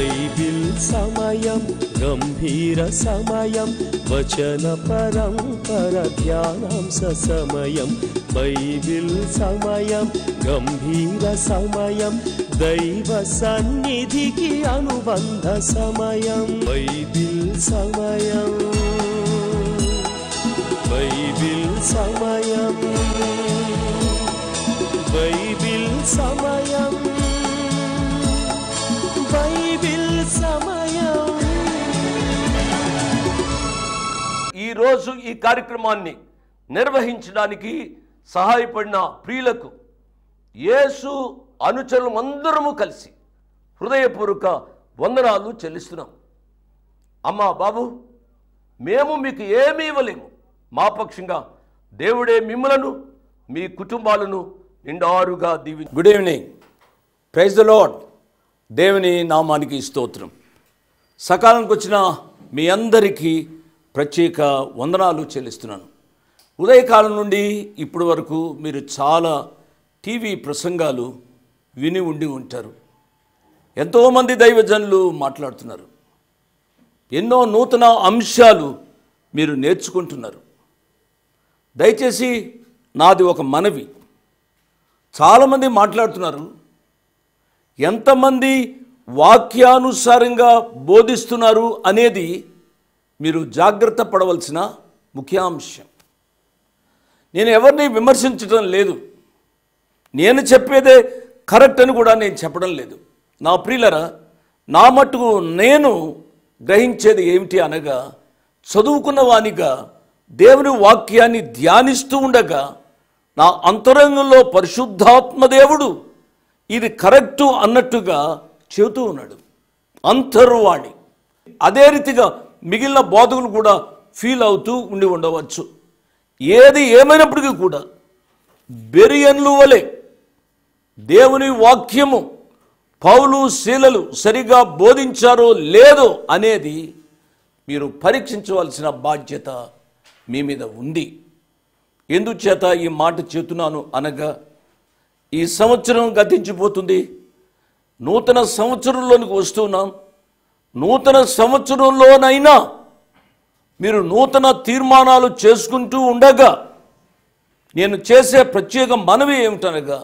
Bible సమయం గంభీర సమయం వచన పరంపర ధ్యానాంశ సమయం బైబిల్ సమయం గంభీర సమయం దైవ సన్నిధికి అనుబంధ సమయం బైబిల్ సమయం బైబిల్ సమయం బైబిల్ సమయం బైబిల్ సమయం. ఈరోజు ఈ కార్యక్రమాన్ని నిర్వహించడానికి సహాయపడిన ప్రియులకు యేసు అనుచరులు అందరము కలిసి హృదయపూర్వక వందనాలు చెల్లిస్తున్నాం. అమ్మా బాబు, మేము మీకు ఏమీ ఇవ్వలేము. మా పక్షంగా దేవుడే మిమ్మలను మీ కుటుంబాలను నిండారుగా దీవించు. Good evening, praise the Lord. దేవుని నామానికి స్తోత్రం. సకాలానికి వచ్చిన మీ అందరికీ ప్రత్యేక వందనాలు చెల్లిస్తున్నాను. ఉదయకాలం నుండి ఇప్పటి వరకు మీరు చాలా టీవీ ప్రసంగాలు విని ఉండి ఉంటారు. ఎంతోమంది దైవజనులు మాట్లాడుతున్నారు. ఎన్నో నూతన అంశాలు మీరు నేర్చుకుంటున్నారు. దయచేసి నాది ఒక మనవి. చాలామంది మాట్లాడుతున్నారు. ఎంతమంది వాక్యానుసారంగా బోధిస్తున్నారు అనేది మీరు జాగ్రత్త పడవలసిన ముఖ్యాంశం. నేను ఎవరిని విమర్శించడం లేదు. నేను చెప్పేదే కరెక్ట్ అని కూడా నేను చెప్పడం లేదు. నా ప్రియులరా, నా మట్టుకు నేను గ్రహించేది ఏమిటి అనగా, చదువుకున్న వానిగా దేవుని వాక్యాన్ని ధ్యానిస్తూ ఉండగా నా అంతరంగంలో పరిశుద్ధాత్మ దేవుడు ఇది కరెక్టు అన్నట్టుగా చెబుతూ ఉన్నాడు. అంతర్వాణి. అదే రీతిగా మిగిలిన బోధకులు కూడా ఫీల్ అవుతూ ఉండి ఉండవచ్చు. ఏది ఏమైనప్పటికీ కూడా బెరియన్లు వలె దేవుని వాక్యము పౌలు శీలలు సరిగా బోధించారో లేదో అనేది మీరు పరీక్షించవలసిన బాధ్యత మీ మీద ఉంది. ఎందుచేత ఈ మాట చెబుతున్నాను అనగా, ఈ సంవత్సరం గతించిపోతుంది. నూతన సంవత్సరంలోనికి వస్తున్నాం. నూతన సంవత్సరంలోనైనా మీరు నూతన తీర్మానాలు చేసుకుంటూ ఉండగా నేను చేసే ప్రత్యేక మనవి ఏమిటనగా,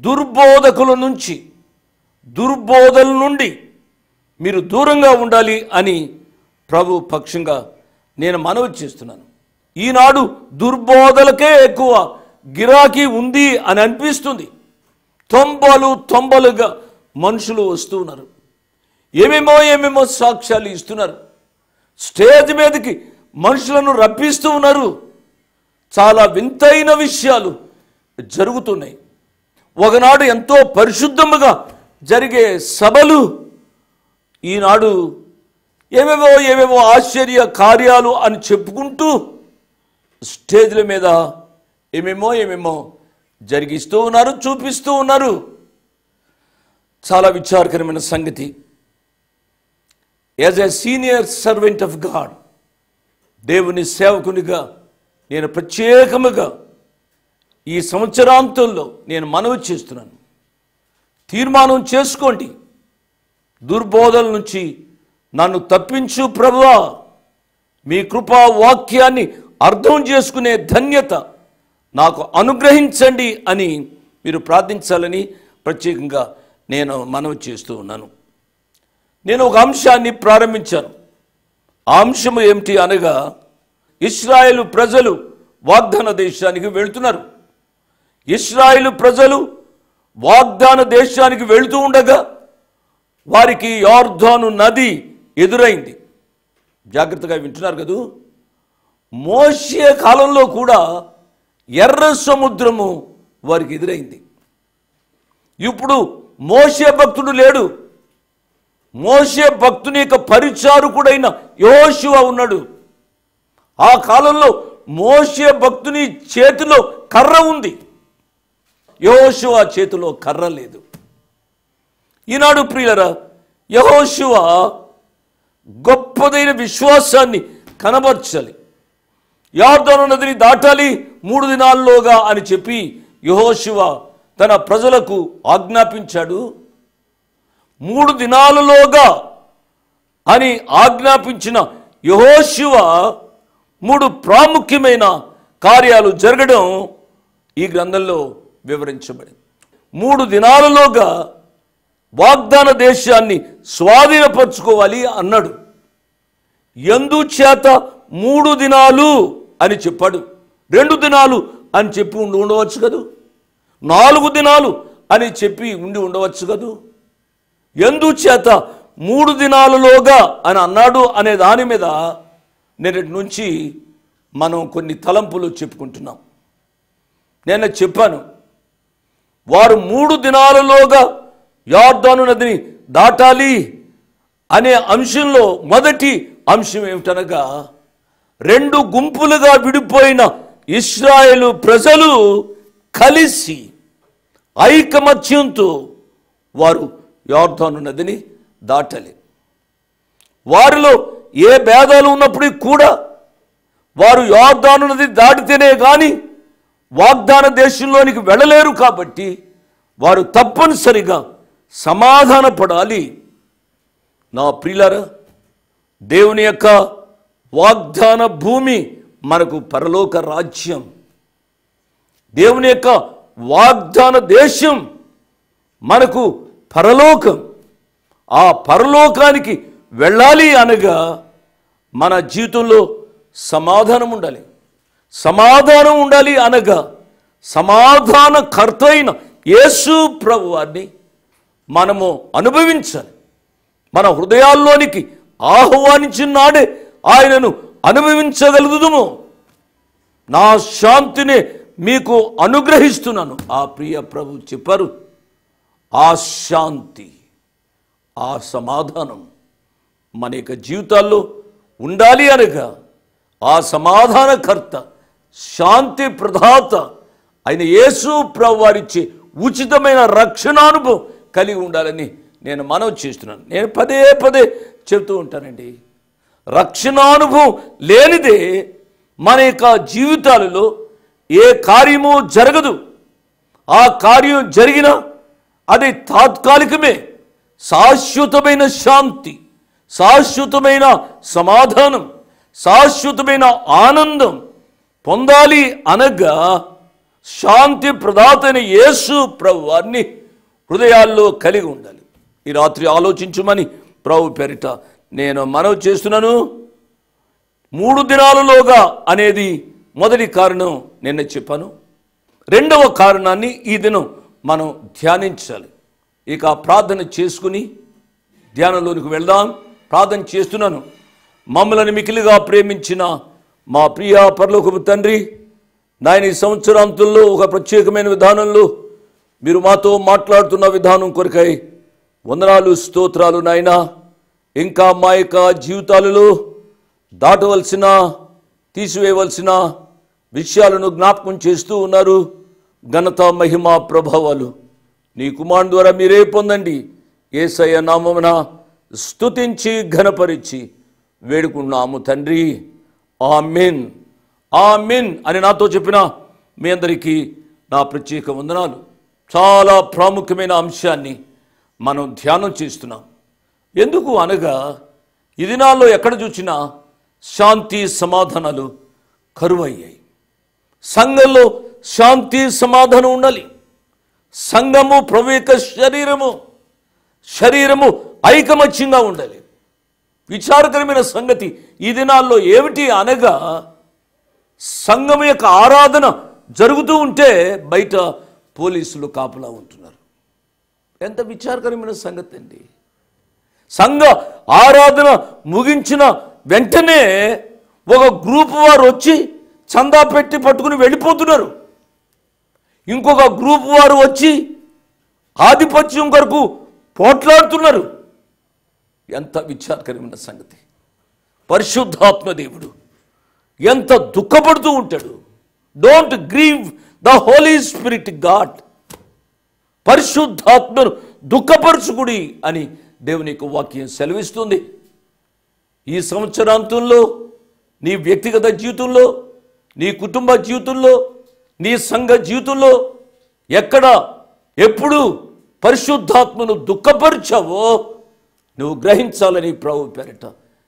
దుర్బోధకుల నుంచి, దుర్బోధల నుండి మీరు దూరంగా ఉండాలి అని ప్రభు పక్షంగా నేను మనవి చేస్తున్నాను. ఈనాడు దుర్బోధలకే ఎక్కువ గిరాకీ ఉంది అని అనిపిస్తుంది. తొంభలుగా మనుషులు వస్తూ ఉన్నారు. ఏమేమో సాక్ష్యాలు ఇస్తున్నారు. స్టేజ్ మీదకి మనుషులను రప్పిస్తూ ఉన్నారు. చాలా వింతైన విషయాలు జరుగుతున్నాయి. ఒకనాడు ఎంతో పరిశుద్ధముగా జరిగే సభలు ఈనాడు ఏవేవో ఆశ్చర్య కార్యాలు అని చెప్పుకుంటూ స్టేజ్ల మీద ఏమేమో జరిగిస్తూ ఉన్నారు, చూపిస్తూ ఉన్నారు. చాలా విచారకరమైన సంగతి. As a senior servant of God, దేవుని సేవకునిగా నేను ప్రత్యేకముగా ఈ సంవత్సరాంతంలో నేను మనవి చేస్తున్నాను. తీర్మానం చేసుకోండి. దుర్బోధల నుంచి నన్ను తప్పించు ప్రభువా, మీ కృపా వాక్యాన్ని అర్థం చేసుకునే ధన్యత నాకు అనుగ్రహించండి అని మీరు ప్రార్థించాలని ప్రత్యేకంగా నేను మనవి చేస్తూ ఉన్నాను. నేను ఒక అంశాన్ని ప్రారంభించాను. ఆ అంశం ఏమిటి అనగా, ఇశ్రాయేలు ప్రజలు వాగ్దాన దేశానికి వెళ్తున్నారు. ఇశ్రాయేలు ప్రజలు వాగ్దాన దేశానికి వెళుతూ ఉండగా వారికి యోర్దాను నది ఎదురైంది. జాగ్రత్తగా వింటున్నారు కదూ. మోషే కాలంలో కూడా ఎర్ర సముద్రము వారికి ఎదురైంది. ఇప్పుడు మోషే భక్తుడు లేడు. మోషే భక్తుని యొక్క పరిచారకుడైన యెహోషువ ఉన్నాడు. ఆ కాలంలో మోషే భక్తుని చేతిలో కర్ర ఉంది, యెహోషువ చేతిలో కర్ర లేదు. ఈనాడు ప్రియులరా, యెహోషువ గొప్పదైన విశ్వాసాన్ని కనబర్చాలి. యొర్దాను నదిని దాటాలి 3 దినాల్లోగా అని చెప్పి యెహోషువ తన ప్రజలకు ఆజ్ఞాపించాడు. 3 దినాలలోగా అని ఆజ్ఞాపించిన యెహోషువ 3 ప్రాముఖ్యమైన కార్యాలు జరగడం ఈ గ్రంథంలో వివరించబడింది. 3 దినాలలోగా వాగ్దాన దేశాన్ని స్వాధీనపరచుకోవాలి అన్నాడు. ఎందుచేత 3 దినాలు అని చెప్పాడు? 2 దినాలు అని చెప్పి ఉండవచ్చు కదూ, 4 దినాలు అని చెప్పి ఉండవచ్చు కదూ. ఎందుచేత 3 దినాలలోగా అని అన్నాడు అనే దాని మీద నేటి నుంచి మనం కొన్ని తలంపులు చెప్పుకుంటున్నాం. నేను చెప్పాను, వారు 3 దినాలలోగా యొర్దాను నదిని దాటాలి అనే అంశంలో మొదటి అంశం ఏమిటనగా, 2 గుంపులుగా విడిపోయిన ఇశ్రాయేలు ప్రజలు కలిసి ఐకమత్యంతో వారు యొర్దాను నదిని దాటాలి. వారిలో ఏ భేదాలు ఉన్నప్పటికీ కూడా వారు యొర్దాను నది దాటితేనే కానీ వాగ్దాన దేశంలోనికి వెళ్ళలేరు. కాబట్టి వారు తప్పనిసరిగా సమాధాన పడాలి. నా ప్రియులారా, దేవుని యొక్క వాగ్దాన భూమి మనకు పరలోక రాజ్యం. దేవుని యొక్క వాగ్దాన దేశం మనకు పరలోకం. ఆ పరలోకానికి వెళ్ళాలి అనగా మన జీవితంలో సమాధానం ఉండాలి. సమాధానం ఉండాలి అనగా సమాధానకర్త అయిన యేసు ప్రభువాన్ని మనము అనుభవించాలి. మన హృదయాల్లోనికి ఆహ్వానించిన నాడే ఆయనను అనుభవించగలుగుదుము. నా శాంతిని మీకు అనుగ్రహిస్తున్నాను ఆ ప్రియ ప్రభు చెప్పారు. ఆ శాంతి, ఆ సమాధానం మన యొక్క జీవితాల్లో ఉండాలి అనగా ఆ సమాధానకర్త, శాంతి ప్రదాత ఆయన యేసు ప్రభు వారిచ్చే ఉచితమైన రక్షణానుభవం కలిగి ఉండాలని నేను మనవి చేస్తున్నాను. నేను పదే పదే చెబుతూ ఉంటానండి, రక్షణానుభవం లేనిదే మన యొక్క జీవితాలలో ఏ కార్యము జరగదు. ఆ కార్యం జరిగినా అది తాత్కాలికమే. శాశ్వతమైన శాంతి, శాశ్వతమైన సమాధానం, శాశ్వతమైన ఆనందం పొందాలి అనగా శాంతి ప్రదాతైన యేసు ప్రభువాన్ని హృదయాల్లో కలిగి ఉండాలి. ఈ రాత్రి ఆలోచించమని ప్రభు పేరిట నేను మనవి చేస్తున్నాను. 3 దినాలలోగా అనేది మొదటి కారణం నిన్న చెప్పాను. రెండవ కారణాన్ని ఈ దినం మనం ధ్యానించాలి. ఇక ప్రార్థన చేసుకుని ధ్యానంలోనికి వెళ్దాం. ప్రార్థన చేస్తున్నాను. మమ్మల్ని మికిలిగా ప్రేమించిన మా ప్రియ పరలోకపు తండ్రి, నాయన ఈ సంవత్సరాంతంలో ఒక ప్రత్యేకమైన విధానంలో మీరు మాతో మాట్లాడుతున్న విధానం కొరకై వందనాలు, స్తోత్రాలు నాయన. ఇంకా మా యొక్క జీవితాలలో దాటవలసిన, తీసివేయవలసిన విషయాలను జ్ఞాపకం చేస్తూ ఉన్నారు. ఘనత, మహిమ, ప్రభావాలు నీ కుమారుని ద్వారా మీరే పొందండి. యేసయ్య నామమున స్తుతించి ఘనపరిచి వేడుకున్నాము తండ్రి. ఆమేన్, ఆమేన్ అని నాతో చెప్పిన మీ అందరికీ నా ప్రత్యేక వందనాలు. చాలా ప్రాముఖ్యమైన అంశాన్ని మనం ధ్యానం చేస్తున్నాం. ఎందుకు అనగా ఈ దినాల్లో ఎక్కడ చూసినా శాంతి సమాధానాలు కరువయ్యాయి. సంఘంలో శాంతి సమాధానం ఉండాలి. సంఘము ప్రభు యొక్క శరీరము ఐకమత్యంగా ఉండాలి. విచారకరమైన సంగతి ఈ దినాల్లో ఏమిటి అనగా, సంఘం యొక్క ఆరాధన జరుగుతూ ఉంటే బయట పోలీసులు కాపలా ఉంటున్నారు. ఎంత విచారకరమైన సంగతి అండి. సంఘ ఆరాధన ముగించిన వెంటనే ఒక గ్రూప్ వారు వచ్చి చందా పెట్టి పట్టుకుని వెళ్ళిపోతున్నారు. ఇంకొక గ్రూప్ వారు వచ్చి ఆధిపత్యం కొరకు పోట్లాడుతున్నారు. ఎంత విచారకరమైన సంగతి. పరిశుద్ధాత్మ దేవుడు ఎంత దుఃఖపడుతూ ఉంటాడు. Don't grieve the Holy Spirit God. పరిశుద్ధాత్మను దుఃఖపరచుకుడి అని దేవుని యొక్క వాక్యం సెలవిస్తుంది. ఈ సంవత్సరాంతంలో నీ వ్యక్తిగత జీవితంలో, నీ కుటుంబ జీవితంలో, నీ సంఘ జీవితంలో ఎక్కడ, ఎప్పుడు పరిశుద్ధాత్మను దుఃఖపరిచావో నువ్వు గ్రహించాలని ప్రభు పేరిట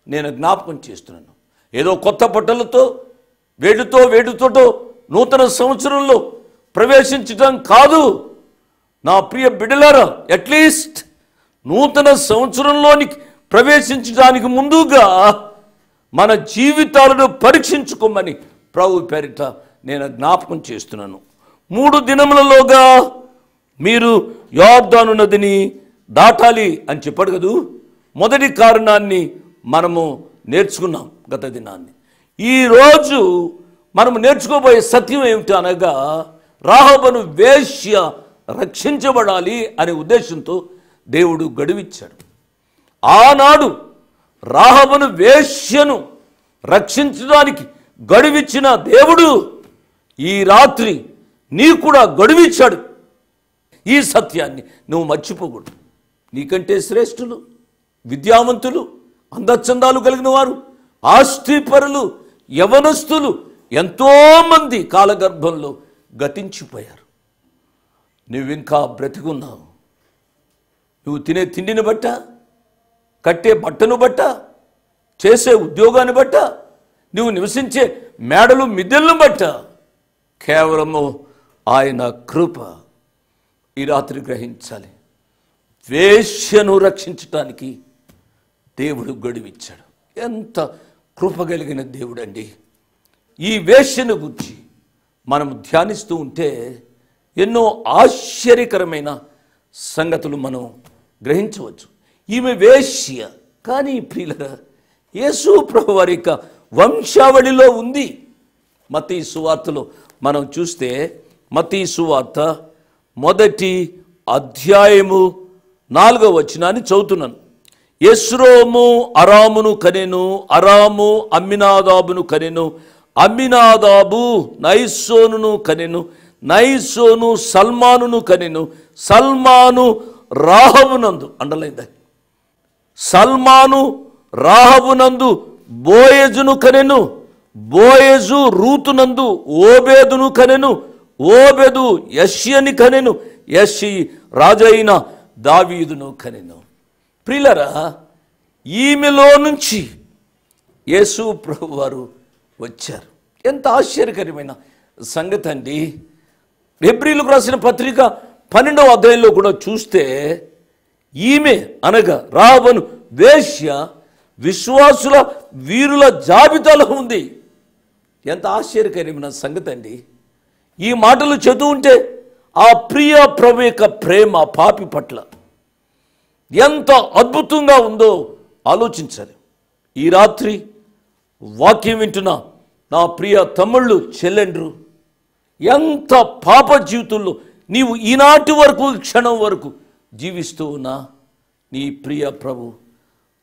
నేను జ్ఞాపకం చేస్తున్నాను. ఏదో కొత్త బట్టలతో వేడితోటో నూతన సంవత్సరంలో ప్రవేశించడం కాదు నా ప్రియ బిడ్డలారా. అట్లీస్ట్ నూతన సంవత్సరంలోనికి ప్రవేశించడానికి ముందుగా మన జీవితాలను పరీక్షించుకోమని ప్రభు పేరిట నేను జ్ఞాపకం చేస్తున్నాను. 3 దినములలోగా మీరు యొర్దాను నదిని దాటాలి అని చెప్పాడు కదూ. మొదటి కారణాన్ని మనము నేర్చుకున్నాం గత దినాన్ని. ఈరోజు మనము నేర్చుకోబోయే సత్యం ఏమిటి అనగా, రాహాబను వేశ్య రక్షించబడాలి అనే ఉద్దేశంతో దేవుడు గడువిచ్చాడు. ఆనాడు రాహాబను వేశ్యను రక్షించడానికి గడువిచ్చిన దేవుడు ఈ రాత్రి నీ కూడా గడువిచ్చాడు. ఈ సత్యాన్ని నువ్వు మర్చిపోకూడదు. నీకంటే శ్రేష్ఠులు, విద్యావంతులు, అందచందాలు కలిగిన వారు, ఆస్తిపరులు, యవనస్తులు ఎంతోమంది కాలగర్భంలో గతించిపోయారు. నువ్వింకా బ్రతికున్నావు. నువ్వు తినే తిండిని బట్ట, కట్టే బట్టను బట్ట, చేసే ఉద్యోగాన్ని బట్ట, నువ్వు నివసించే మేడలు మిద్దెలను బట్ట కేవలము ఆయన కృప. ఈ రాత్రి గ్రహించాలి, వేశ్యను రక్షించటానికి దేవుడు గడువిచ్చాడు. ఎంత కృప కలిగిన దేవుడు అండి. ఈ వేశ్యను గురించి మనం ధ్యానిస్తూ ఉంటే ఎన్నో ఆశ్చర్యకరమైన సంగతులు మనం గ్రహించవచ్చు. ఈమె వేశ్య, కానీ ప్రియులరా యేసు ప్రభు వారి యొక్క వంశావళిలో ఉంది. మత్తయి సువార్తలో మనం చూస్తే, మత్తయి సువార్త 1వ అధ్యాయము 4వ వచనాన్ని చదువుతున్నాను. యెస్రోము అరామును కనెను, అరాము అమ్మినాదాబును కనెను, అమ్మినాదాబు నయస్సోనును కనెను, నయస్సోను సల్మానును కనెను, సల్మాను రాహబునందు, అండలైంది, సల్మాను రాహబునందు బోయజును కనెను, బోయజు రూతునందు ఓబేదును కనెను, ఓబెదు యెష్షయిని కనెను, యెష్షయి రాజైన దావీదును కనెను. ప్రియులరా, ఈమెలో నుంచి యేసు ప్రభు వారు వచ్చారు. ఎంత ఆశ్చర్యకరమైన సంగతి అండి. హెబ్రీయులకు రాసిన పత్రిక 12వ అధ్యాయంలో కూడా చూస్తే ఈమె అనగా రాహాబు వేశ్య విశ్వాసుల వీరుల జాబితాలో ఉంది. ఎంత ఆశ్చర్యకరమైన సంగతి అండి. ఈ మాటలు చదువుంటే ఆ ప్రియ ప్రభు యొక్క ప్రేమ పాపి పట్ల ఎంత అద్భుతంగా ఉందో ఆలోచించాలి. ఈ రాత్రి వాక్యం వింటున్న నా ప్రియ తమ్ముళ్ళు చెల్లెండ్రు, ఎంత పాప జీవితంలో నీవు ఈనాటి వరకు, క్షణం వరకు జీవిస్తూ ఉన్నా నీ ప్రియ ప్రభు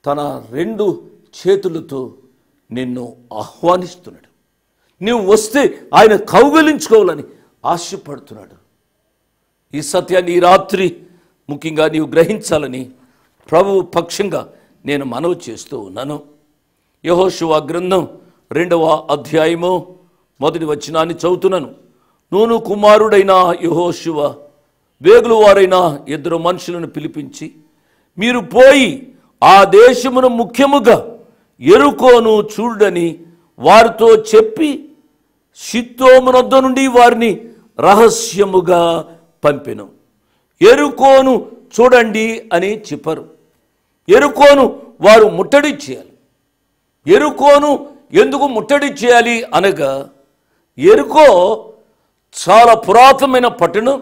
తన 2 చేతులతో నిన్ను ఆహ్వానిస్తున్నాడు. నీవు వస్తే ఆయన కౌగిలించుకోవాలని ఆశపడుతున్నాడు. ఈ సత్యాన్ని ఈ రాత్రి ముఖ్యంగా నీవు గ్రహించాలని ప్రభు పక్షంగా నేను మనవి చేస్తూ ఉన్నాను. యెహోషువ గ్రంథం 2వ అధ్యాయము 1వ వచనాన్ని చదువుతున్నాను. నూను కుమారుడైన యెహోషువ వేగుల వారైన 2 మనుషులను పిలిపించి, మీరు పోయి ఆ దేశమును ముఖ్యముగా యెరికోను చూడని వారితో చెప్పి షిత్తోమునొద్ద నుండి వారిని రహస్యముగా పంపెను. యెరికోను చూడండి అని చెప్పారు. యెరికోను వారు ముట్టడి చేయాలి. యెరికోను ఎందుకు ముట్టడి చేయాలి అనగా, యెరికో చాలా పురాతనమైన పట్టణం,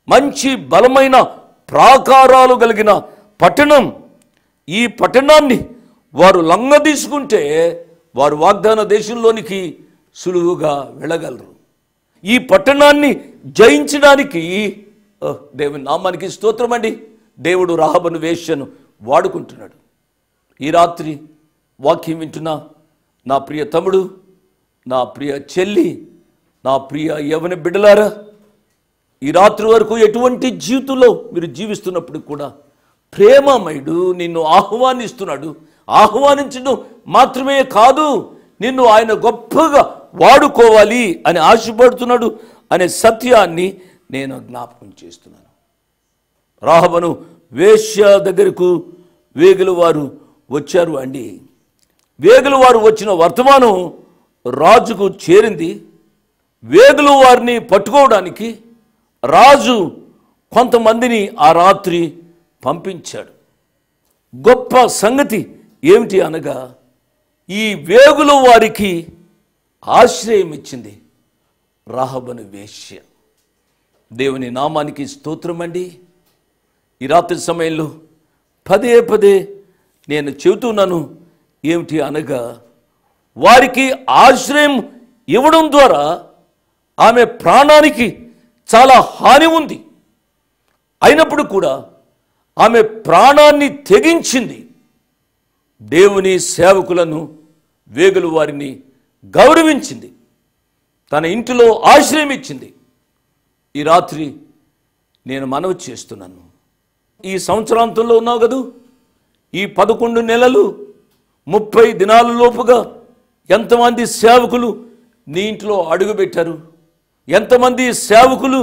మంచి బలమైన ప్రాకారాలు కలిగిన పట్టణం. ఈ పట్టణాన్ని వారు లంఘదీసుకుంటే వారు వాగ్దాన దేశంలోనికి సులువుగా వెళ్ళగలరు. ఈ పట్టణాన్ని జయించడానికి దేవుని నామానికి స్తోత్రం అండి, దేవుడు రాహాబును వేశ్యను వాడుకుంటున్నాడు. ఈ రాత్రి వాక్యం వింటున్నా నా ప్రియ తమ్ముడు, నా ప్రియ చెల్లి, నా ప్రియ యవన బిడ్డలారా, ఈ రాత్రి వరకు ఎటువంటి జీవితంలో మీరు జీవిస్తున్నప్పుడు కూడా ప్రేమమయుడు నిన్ను ఆహ్వానిస్తున్నాడు. ఆహ్వానించడం మాత్రమే కాదు, నిన్ను ఆయన గొప్పగా వాడుకోవాలి అని ఆశపడుతున్నాడు అనే సత్యాన్ని నేను జ్ఞాపకం చేస్తున్నాను. రాహబను వేశ్య దగ్గరకు వేగుల వారు వచ్చారు అండి. వేగుల వారు వచ్చిన వర్తమానం రాజుకు చేరింది. వేగుల వారిని పట్టుకోవడానికి రాజు కొంతమందిని ఆ రాత్రి పంపించాడు. గొప్ప సంగతి ఏమిటి అనగా, ఈ వేగుల వారికి ఆశ్రయం ఇచ్చింది రాహబను వేశ్య. దేవుని నామానికి స్తోత్రమండి. ఈ రాత్రి సమయంలో పదే పదే నేను చెబుతున్నాను, ఏమిటి అనగా, వారికి ఆశ్రయం ఇవ్వడం ద్వారా ఆమె ప్రాణానికి చాలా హాని ఉంది. అయినప్పుడు కూడా ఆమె ప్రాణాన్ని తెగించింది. దేవుని సేవకులను, వేగుల వారిని గౌరవించింది, తన ఇంటిలో ఆశ్రయం ఇచ్చింది. ఈ రాత్రి నేను మనవి చేస్తున్నాను, ఈ సంవత్సరాంతంలో ఉన్నావు కదూ, ఈ 11 నెలలు 30 దినాల లోపుగా ఎంతమంది సేవకులు నీ ఇంట్లో అడుగుపెట్టారు? ఎంతమంది సేవకులు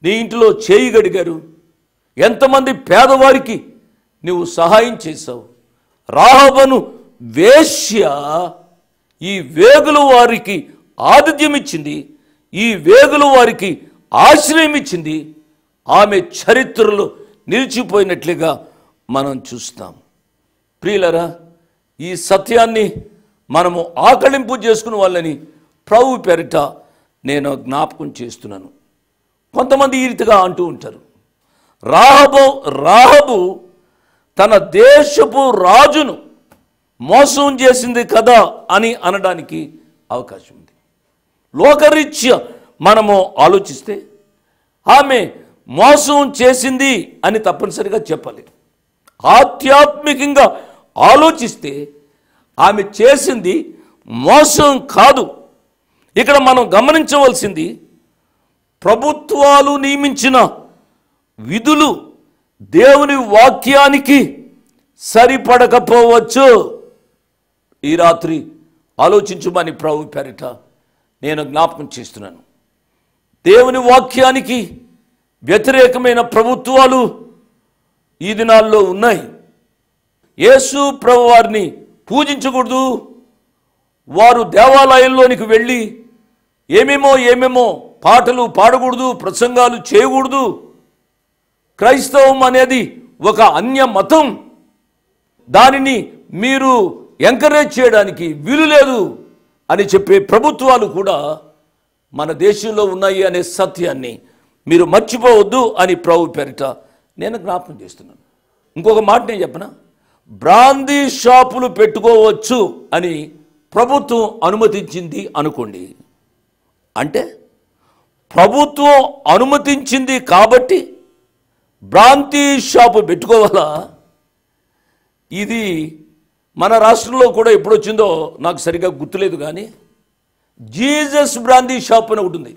నీ ఇంటిలో చేయగడిగారు? ఎంతమంది పేదవారికి నువ్వు సహాయం చేశావు? రాహబను వేశ్య ఈ వేగుల వారికి ఆతిథ్యం ఇచ్చింది, ఈ వేగుల వారికి ఆశ్రయం ఇచ్చింది. ఆమె చరిత్రలో నిలిచిపోయినట్లుగా మనం చూస్తాం. ప్రియులరా, ఈ సత్యాన్ని మనము ఆకళింపు చేసుకునే వాళ్ళని ప్రభు పేరిట నేను జ్ఞాపకం చేస్తున్నాను. కొంతమంది ఈ రీతిగా అంటూ ఉంటారు, రాహబు తన దేశపు రాజును మోసం చేసింది కదా అని అనడానికి అవకాశం ఉంది. లోకరీత్యా మనము ఆలోచిస్తే ఆమె మోసం చేసింది అని తప్పనిసరిగా చెప్పాలి. ఆధ్యాత్మికంగా ఆలోచిస్తే ఆమె చేసింది మోసం కాదు. ఇక్కడ మనం గమనించవలసింది, ప్రభుత్వాలు నియమించిన విధులు దేవుని వాక్యానికి సరిపడకపోవచ్చు. ఈ రాత్రి ఆలోచించమని ప్రభు పేరిట నేను జ్ఞాపకం చేస్తున్నాను. దేవుని వాక్యానికి వ్యతిరేకమైన ప్రభుత్వాలు ఈ దినాల్లో ఉన్నాయి. యేసు ప్రభు వారిని పూజించకూడదు, వారు దేవాలయంలోనికి వెళ్ళి ఏమేమో పాటలు పాడకూడదు, ప్రసంగాలు చేయకూడదు, క్రైస్తవం అనేది ఒక అన్య మతం, దానిని మీరు ఎంకరేజ్ చేయడానికి వీలు లేదు అని చెప్పే ప్రభుత్వాలు కూడా మన దేశంలో ఉన్నాయి అనే సత్యాన్ని మీరు మర్చిపోవద్దు అని ప్రభు పేరిట నేను జ్ఞాపకం చేస్తున్నాను. ఇంకొక మాట నేను చెప్పనా, బ్రాందీ షాపులు పెట్టుకోవచ్చు అని ప్రభుత్వం అనుమతించింది అనుకోండి. అంటే ప్రభుత్వం అనుమతించింది కాబట్టి బ్రాందీ షాపు పెట్టుకోవాలా? ఇది మన రాష్ట్రంలో కూడా ఎప్పుడు వచ్చిందో నాకు సరిగా గుర్తులేదు, కానీ జీసస్ బ్రాందీ షాప్ అని ఒకటి ఉంది.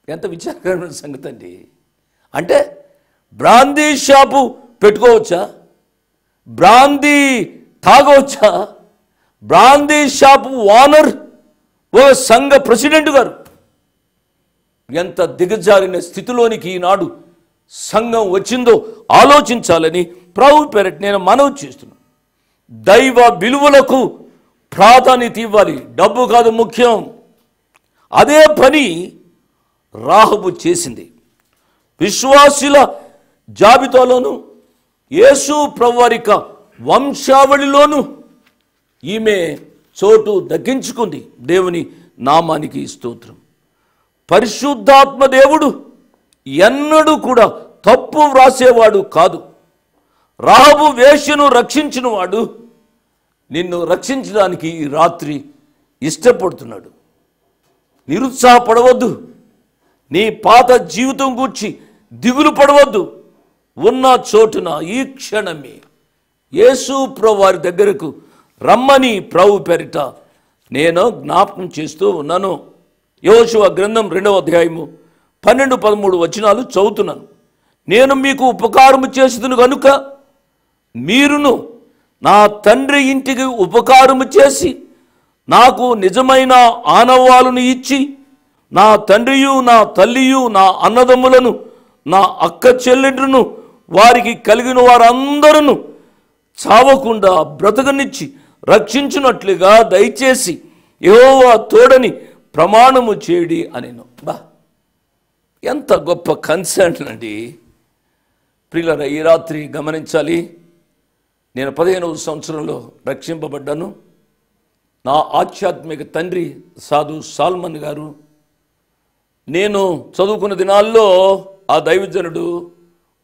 ఎంత విచారకరమైన సంగతి అండి. అంటే బ్రాందీ షాపు పెట్టుకోవచ్చా? బ్రాందీ తాగవచ్చా? బ్రాందీ షాపు ఓనర్ ఓ సంఘ ప్రెసిడెంట్ గారు. ఎంత దిగజారిన స్థితిలోనికి ఈనాడు సంఘం వచ్చిందో ఆలోచించాలని ప్రభు పేరిట నేను మనవి చేస్తున్నాను. దైవ విలువలకు ప్రాధాన్యత ఇవ్వాలి, డబ్బు కాదు ముఖ్యం. అదే పని రాహబు చేసింది. విశ్వాసుల జాబితాలోను యేసు ప్రభువారిక వంశావళిలోను ఈమె చోటు దక్కించుకుంది. దేవుని నామానికి స్తోత్రం. పరిశుద్ధాత్మ దేవుడు ఎన్నడూ కూడా తప్పు వ్రాసేవాడు కాదు. రాహబు వేశ్యను రక్షించిన వాడు నిన్ను రక్షించడానికి ఈ రాత్రి ఇష్టపడుతున్నాడు. నిరుత్సాహపడవద్దు, నీ పాత జీవితం గూర్చి దిగులు పడవద్దు. ఉన్న చోటున ఈ క్షణమే యేసు ప్రభు వారి దగ్గరకు రమ్మని ప్రభు పేరిట నేను జ్ఞాపకం చేస్తూ ఉన్నాను. యెహోషువ గ్రంథం 2వ అధ్యాయము 12-13 వచనాలు చదువుతున్నాను. నేను మీకు ఉపకారము చేసేదను కనుక మీరును నా తండ్రి ఇంటికి ఉపకారము చేసి నాకు నిజమైన ఆనవాళ్ళను ఇచ్చి నా తండ్రియు నా తల్లియు నా అన్నదమ్ములను నా అక్క చెల్లెండ్రును వారికి కలిగిన వారందరూ చావకుండా బ్రతకనిచ్చి రక్షించున్నట్లుగా దయచేసి యెహోవా తోడని ప్రమాణము చేయడి అనెను. బా, ఎంత గొప్ప కన్సర్న్ అండి ప్రియులారా. ఈ రాత్రి గమనించాలి, నేను 15వ సంవత్సరంలో రక్షింపబడ్డాను. నా ఆధ్యాత్మిక తండ్రి సాధు సాల్మన్ గారు, నేను చదువుకున్న దినాల్లో ఆ దైవజనుడు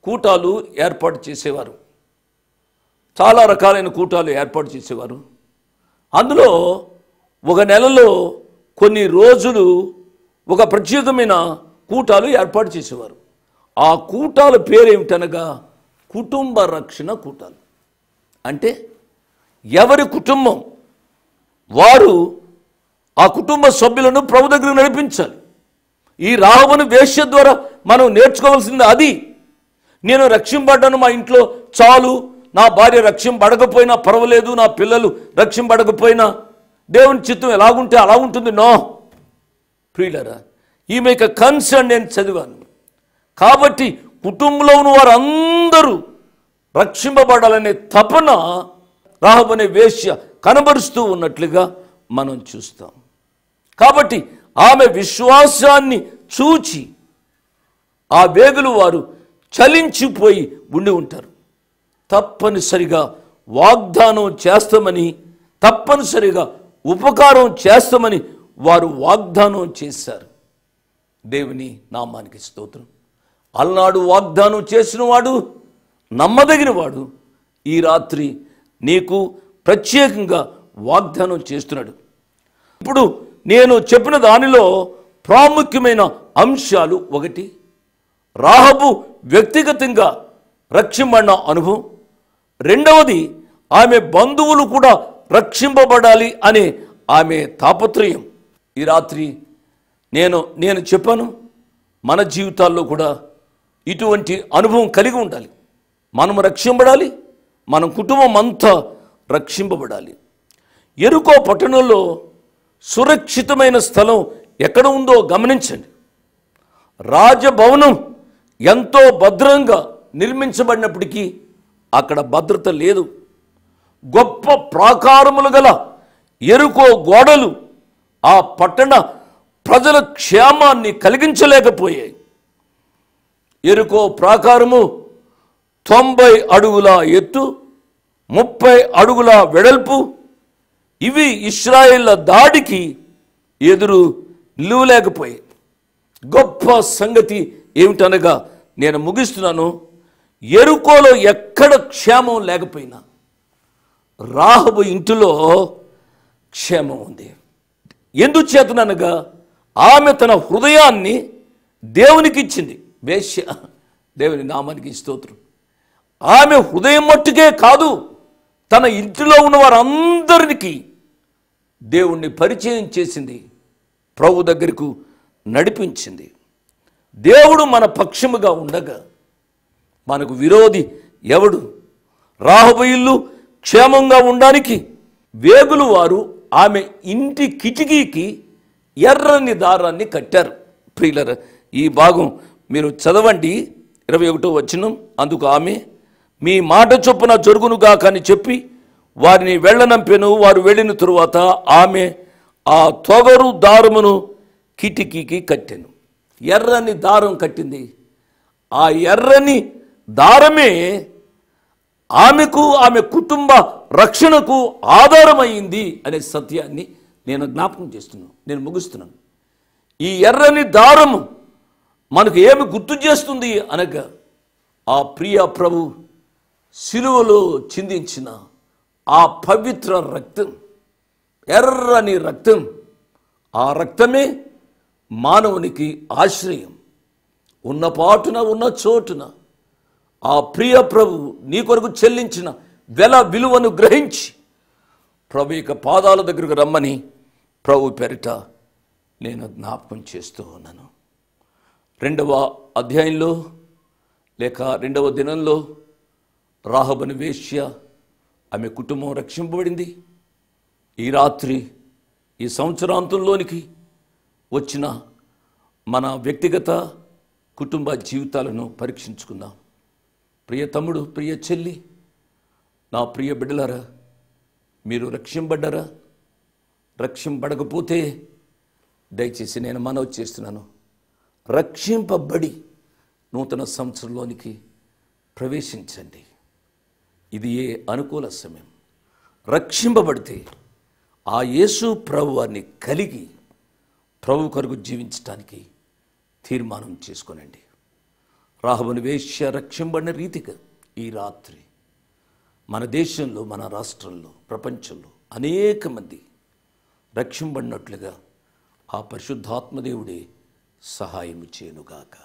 కూటాలు ఏర్పాటు చేసేవారు. చాలా రకాలైన కూటాలు ఏర్పాటు చేసేవారు. అందులో ఒక నెలలో కొన్ని రోజులు ఒక ప్రత్యేకమైన కూటాలు ఏర్పాటు చేసేవారు. ఆ కూటాల పేరేమిటనగా కుటుంబ రక్షణ కూటాలు. అంటే ఎవరి కుటుంబం వారు ఆ కుటుంబ సభ్యులను ప్రభు దగ్గర నడిపించాలి. ఈ రాహబును వేశ్య ద్వారా మనం నేర్చుకోవాల్సింది అది. నేను రక్షింపడ్డాను, మా ఇంట్లో చాలు, నా భార్య రక్షింపడకపోయినా పర్వాలేదు, నా పిల్లలు రక్షింపడకపోయినా దేవుని చిత్తం ఎలాగుంటే అలా ఉంటుంది. నో ప్రియులారా, ఈ మేక్ కన్సర్న్ నేను చదివాను. కాబట్టి కుటుంబంలో ఉన్న వారందరూ రక్షింపబడాలనే తపన రాహబు అనే వేశ్య కనబరుస్తూ ఉన్నట్లుగా మనం చూస్తాం. కాబట్టి ఆమె విశ్వాసాన్ని చూచి ఆ వేగులు వారు చలించిపోయి ఉండి ఉంటారు. తప్పనిసరిగా వాగ్దానం చేస్తామని, తప్పనిసరిగా ఉపకారం చేస్తామని వారు వాగ్దానం చేశారు. దేవుని నామానికి స్తోత్రం. అలనాడు వాగ్దానం చేసిన వాడు నమ్మదగిన వాడు ఈ రాత్రి నీకు ప్రత్యేకంగా వాగ్దానం చేస్తున్నాడు. ఇప్పుడు నేను చెప్పిన దానిలో ప్రాముఖ్యమైన అంశాలు: ఒకటి, రాహబు వ్యక్తిగతంగా రక్షింపబడిన అనుభవం. రెండవది, ఆమె బంధువులు కూడా రక్షింపబడాలి అనే ఆమె తాపత్రయం. ఈ రాత్రి నేను చెప్పాను, మన జీవితాల్లో కూడా ఇటువంటి అనుభవం కలిగి ఉండాలి. మనం రక్షింపబడాలి, మన కుటుంబం అంతా రక్షింపబడాలి. యెరికో పట్టణంలో సురక్షితమైన స్థలం ఎక్కడ ఉందో గమనించండి. రాజభవనం ఎంతో భద్రంగా నిర్మించబడినప్పటికీ అక్కడ భద్రత లేదు. గొప్ప ప్రాకారములు గల యెరికో గోడలు ఆ పట్టణ ప్రజల క్షేమాన్ని కలిగించలేకపోయాయి. యెరికో ప్రాకారము 90 అడుగుల ఎత్తు, 30 అడుగుల వెడల్పు. ఇవి ఇశ్రాయేళ్ల దాడికి ఎదురు నిలువలేకపోయాయి. గొప్ప సంగతి ఏమిటనగా నేను ముగిస్తున్నాను, యెరికోలో ఎక్కడ క్షేమం లేకపోయినా రాహబు ఇంటిలో క్షేమం ఉంది. ఎందుచేతనగా ఆమె తన హృదయాన్ని దేవునికి ఇచ్చింది. వేశ్య, దేవుని నామానికి స్తోత్రం. ఆమె హృదయం మట్టుకే కాదు, తన ఇంటిలో ఉన్న వారందరికీ దేవుణ్ణి పరిచయం చేసింది, ప్రభు దగ్గరకు నడిపించింది. దేవుడు మన పక్షముగా ఉండగా మనకు విరోధి ఎవడు? రాహబు ఇల్లు క్షేమంగా ఉండడానికి వేగులు వారు ఆమె ఇంటి కిటికీకి ఎర్రని దారాన్ని కట్టారు. ప్రియులారా, ఈ భాగం మీరు చదవండి. 21వ వచనం. అందుకు ఆమె, మీ మాట చొప్పున జరుగునుగా అని చెప్పి వారిని వెళ్ళనంపెను. వారు వెళ్ళిన తరువాత ఆమె ఆ తొగరు దారమును కిటికీకి కట్టెను. ఎర్రని దారం కట్టింది. ఆ ఎర్రని దారమే ఆమెకు, ఆమె కుటుంబ రక్షణకు ఆధారమైంది అనే సత్యాన్ని నేను జ్ఞాపకం చేస్తున్నాను. నేను ముగిస్తున్నాను. ఈ ఎర్రని దారము మనకు ఏమి గుర్తు చేస్తుంది అనగా, ఆ ప్రియ ప్రభు శిలువలో చిందించిన ఆ పవిత్ర రక్తం, ఎర్రని రక్తం. ఆ రక్తమే మానవునికి ఆశ్రయం. ఉన్న పాటున, ఉన్న చోటున ఆ ప్రియ ప్రభు నీ కొరకు చెల్లించిన విలువను గ్రహించి ప్రభు యొక్క పాదాల దగ్గరకు రమ్మని ప్రభు పేరిట నేను జ్ఞాపకం చేస్తూ ఉన్నాను. 2వ అధ్యాయంలో లేక 2వ దినంలో రాహబు వేశ్య, ఆమె కుటుంబం రక్షింపబడింది. ఈ రాత్రి ఈ సంవత్సరాంతంలోనికి వచ్చిన మన వ్యక్తిగత కుటుంబ జీవితాలను పరీక్షించుకుందాం. ప్రియ తమ్ముడు, ప్రియ చెల్లి, నా ప్రియ బిడ్డలారా, మీరు రక్షింపడ్డారా? రక్షింపడకపోతే దయచేసి నేను మనవి చేస్తున్నాను, రక్షింపబడి నూతన సంవత్సరంలోనికి ప్రవేశించండి. ఇది ఏ అనుకూల సమయం. రక్షింపబడితే ఆ యేసు ప్రభు వారిని కలిగి ప్రభు కొరకు జీవించడానికి తీర్మానం చేసుకోనండి. రాహబుని వేశ్య రక్షింపబడిన రీతిగా ఈ రాత్రి మన దేశంలో, మన రాష్ట్రంలో, ప్రపంచంలో అనేక మంది రక్షింపబడినట్లుగా ఆ పరిశుద్ధాత్మదేవుడే సహాయం చేయనుగాక.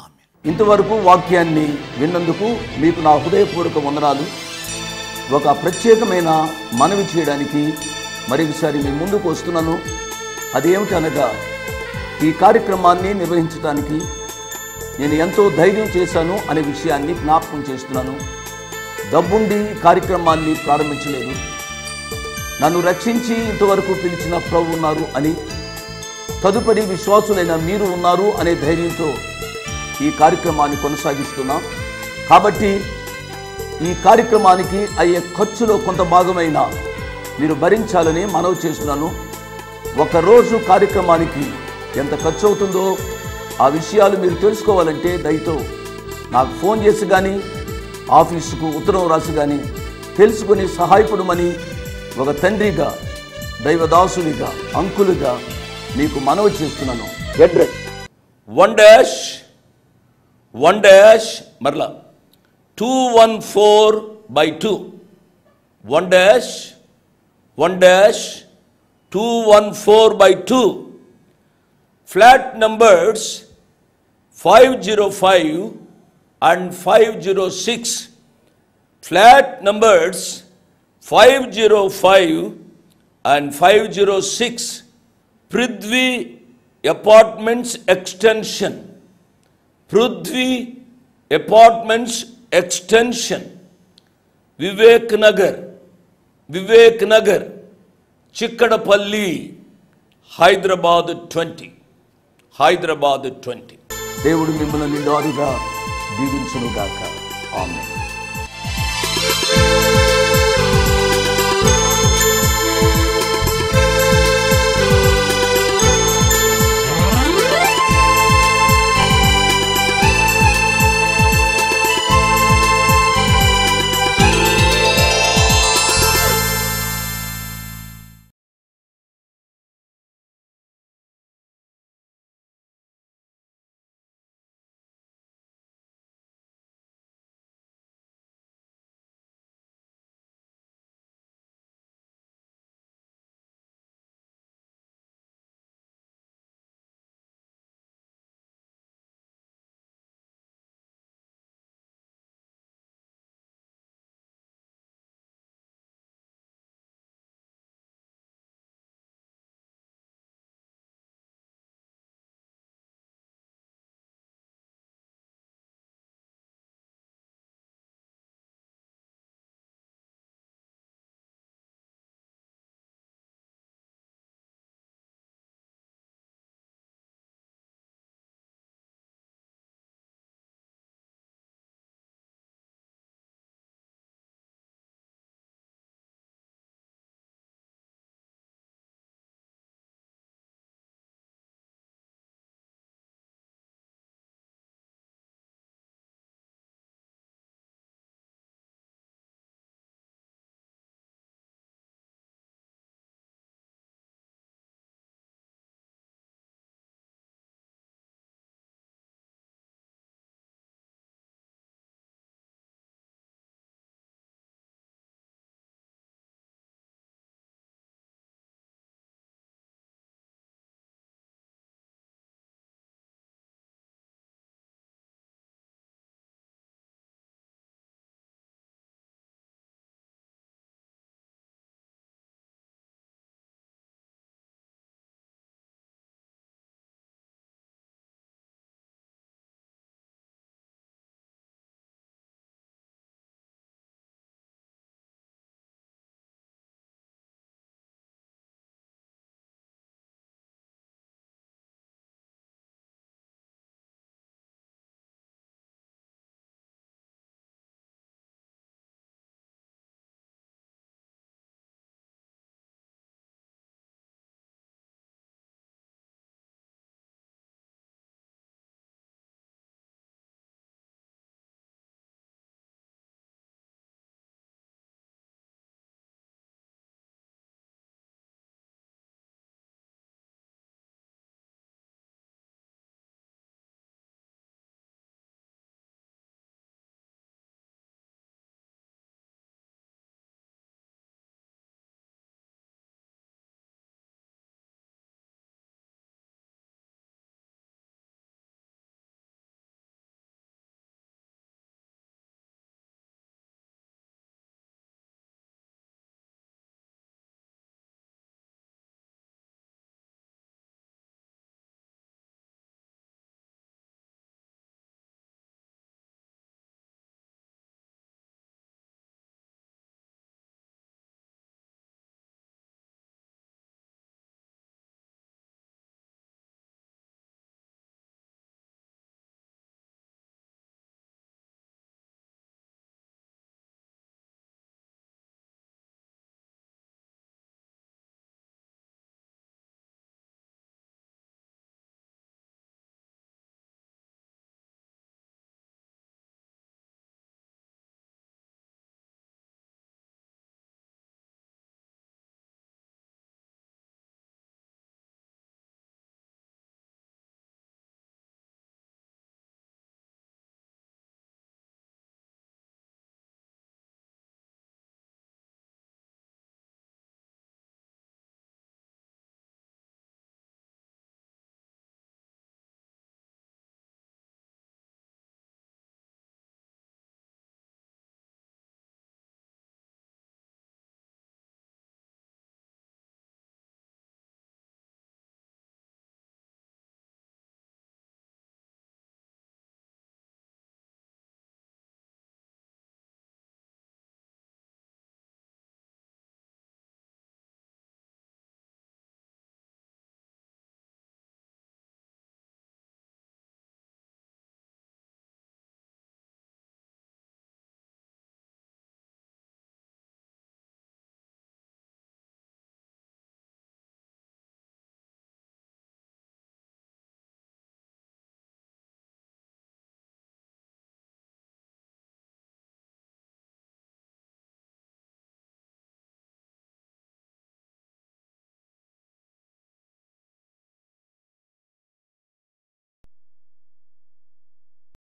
ఆమేన్. ఇంతవరకు వాక్యాన్ని విన్నందుకు మీకు నా హృదయపూర్వక వందనాలు. ఒక ప్రత్యేకమైన మనవి చేయడానికి మరొకసారి మీ ముందుకు వస్తున్నాను. అదేమిటనగా, ఈ కార్యక్రమాన్ని నిర్వహించడానికి నేను ఎంతో ధైర్యం చేశాను అనే విషయాన్ని జ్ఞాపకం చేస్తున్నాను. డబ్బుండి కార్యక్రమాన్ని ప్రారంభించలేదు. నన్ను రక్షించి ఇంతవరకు పిలిచిన ప్రభు ఉన్నారు అని, తదుపరి విశ్వాసులైన మీరు ఉన్నారు అనే ధైర్యంతో ఈ కార్యక్రమాన్ని కొనసాగిస్తున్నాం. కాబట్టి ఈ కార్యక్రమానికి అయ్యే ఖర్చులో కొంత భాగమైన మీరు భరించాలని మనవి చేస్తున్నాను. ఒకరోజు కార్యక్రమానికి ఎంత ఖర్చు అవుతుందో ఆ విషయాలు మీరు తెలుసుకోవాలంటే దయతో నాకు ఫోన్ చేసి కానీ, ఆఫీసుకు ఉత్తరం రాసి కానీ తెలుసుకుని సహాయపడమని ఒక తండ్రిగా, దైవదాసునిగా, అంకులుగా మీకు మనవి చేస్తున్నాను. అడ్రస్ 1-1- మరలా 214/2 1-1-214/2 flat numbers 505 and 506. Flat numbers 505 and 506. Prithvi apartments extension, Prithvi apartments extension, Vivek Nagar, Chikkadpally, Hyderabad 20. దేవుడు మిమ్మల్ని నిండారుగా దీవించునుగాక. ఆమేన్.